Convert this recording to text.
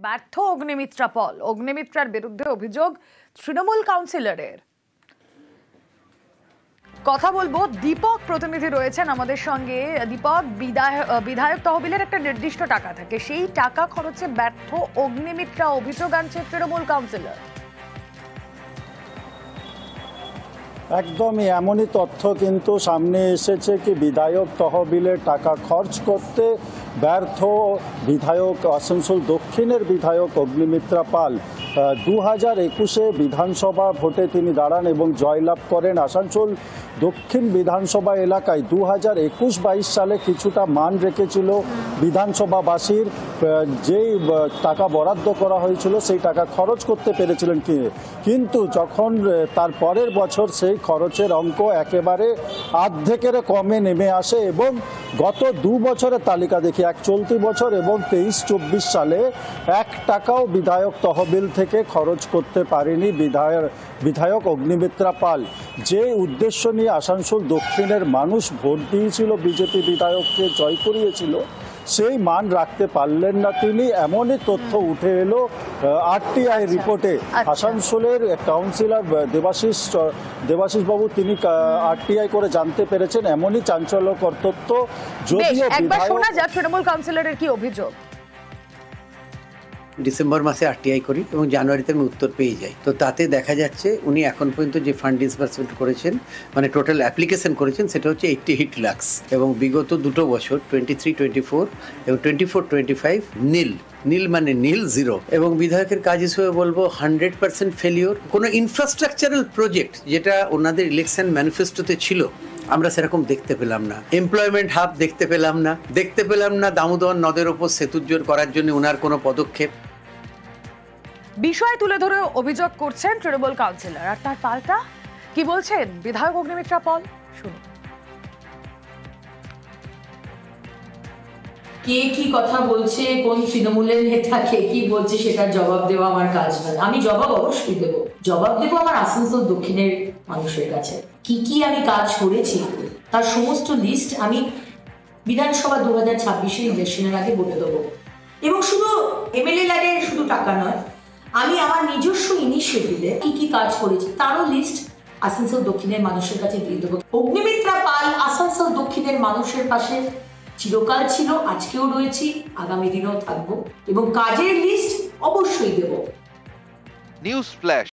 ব্যর্থ অগ্নিমিত্রা পল। অগ্নিমিত্রার বিরুদ্ধে অভিযোগ তৃণমূল কাউন্সিলরের। কথা বলবো, দীপক প্রতিনিধি রয়েছেন আমাদের সঙ্গে। দীপক, বিধায়ক তহবিলের একটা নির্দিষ্ট টাকা থাকে, সেই টাকা খরচে ব্যর্থ অগ্নিমিত্রা, অভিযোগ আনছে তৃণমূল কাউন্সিলর। একদমই এমনই তথ্য কিন্তু সামনে এসেছে কি বিধায়ক তহবিলের টাকা খরচ করতে ব্যর্থ বিধায়ক, আসানসোল দক্ষিণের বিধায়ক অগ্নিমিত্রা পাল। 2021-এ বিধানসভা ভোটে তিনি দাঁড়ান এবং জয়লাভ করেন। আসানসোল দক্ষিণ বিধানসভা এলাকায় 2021-22 সালে কিছুটা মান রেখেছিল বিধানসভাবাসীর। যেই টাকা বরাদ্দ করা হয়েছিল সেই টাকা খরচ করতে পেরেছিলেন কিন্তু যখন তার পরের বছর সেই খরচের অঙ্ক একেবারে অর্ধেকের কমে নেমে আসে এবং গত 2 বছরের তালিকা দেখি, এক চলতি বছর এবং 23-24 সালে 1 টাকাও বিধায়ক তহবিল থেকে খরচ করতে পারেনি বিধায়ক অগ্নিমিত্রা পাল। যে উদ্দেশ্য নিয়ে আসানসোল দক্ষিণের মানুষ ভোট দিয়েছিল, বিজেপি বিধায়ককে জয় করিয়েছিল, সেই মান রাখতে পারলেন না তিনি। এমনই তথ্য উঠে এলো আরটিআই রিপোর্টে। আসানসোলের কাউন্সিলর দেবাশিস বাবু তিনি আরটিআই করে জানতে পেরেছেন এমনই চাঞ্চল্যকর তথ্য। যদিও একবার শোনা যাক তৃণমূল কাউন্সিলরের কি অভিযোগ। ডিসেম্বর মাসে আরটিআই করি এবং জানুয়ারিতে আমি উত্তর পেয়ে যাই। তো তাতে দেখা যাচ্ছে উনি এখন পর্যন্ত যে ফান্ড ডিসবার্সমেন্ট করেছেন, মানে টোটাল অ্যাপ্লিকেশন করেছেন, সেটা হচ্ছে 88 লাখ এবং বিগত 2 বছর 23-24 এবং 24-25 নীল মানে নীল, জিরো। এবং বিধায়কের কাজ হিসেবে বলবো 100% ফেলিওর। কোনো ইনফ্রাস্ট্রাকচারাল প্রজেক্ট যেটা ওনাদের ইলেকশন ম্যানিফেস্টোতে ছিল আমরা সেরকম দেখতে পেলাম না। এমপ্লয়মেন্ট হাব দেখতে পেলাম না দামোদর নদের ওপর সেতুর করার জন্য ওনার কোনো পদক্ষেপ। বিষয় তুলে ধরে অভিযোগ করছেন তৃণমূল কাউন্সিলর, আর তার পাল্টা কি বলছেন বিধায়ক অগ্নিমিত্রা পল, শুনুন। কে কি কথা বলছে, কোন তৃণমূলের নেতা কে কি বলছে সেটার জবাব দেওয়া আমার কাজ নয়। আমি জবাব অবশ্যই দেবো আমার আসানসোল দক্ষিণের মানুষের কাছে। কি কি আমি কাজ করেছি তার সমস্ত লিস্ট আমি বিধানসভা 2026 ইলেকশনের আগে বলে দেবো। এবং শুধু এমএলএ ল্যাডের শুধু টাকা নয়, আমি আমার নিজস্ব ইনিশিয়েটিভে কি কি কাজ করেছি তারও লিস্ট আসানসোল দক্ষিণের মানুষের কাছে দিয়ে দেবো। অগ্নিমিত্রা পাল আসানসোল দক্ষিণের মানুষের পাশে চিরকাল ছিল, আজকেও রয়েছি, আগামী দিনেও থাকবো এবং কাজের লিস্ট অবশ্যই দেব। News flash.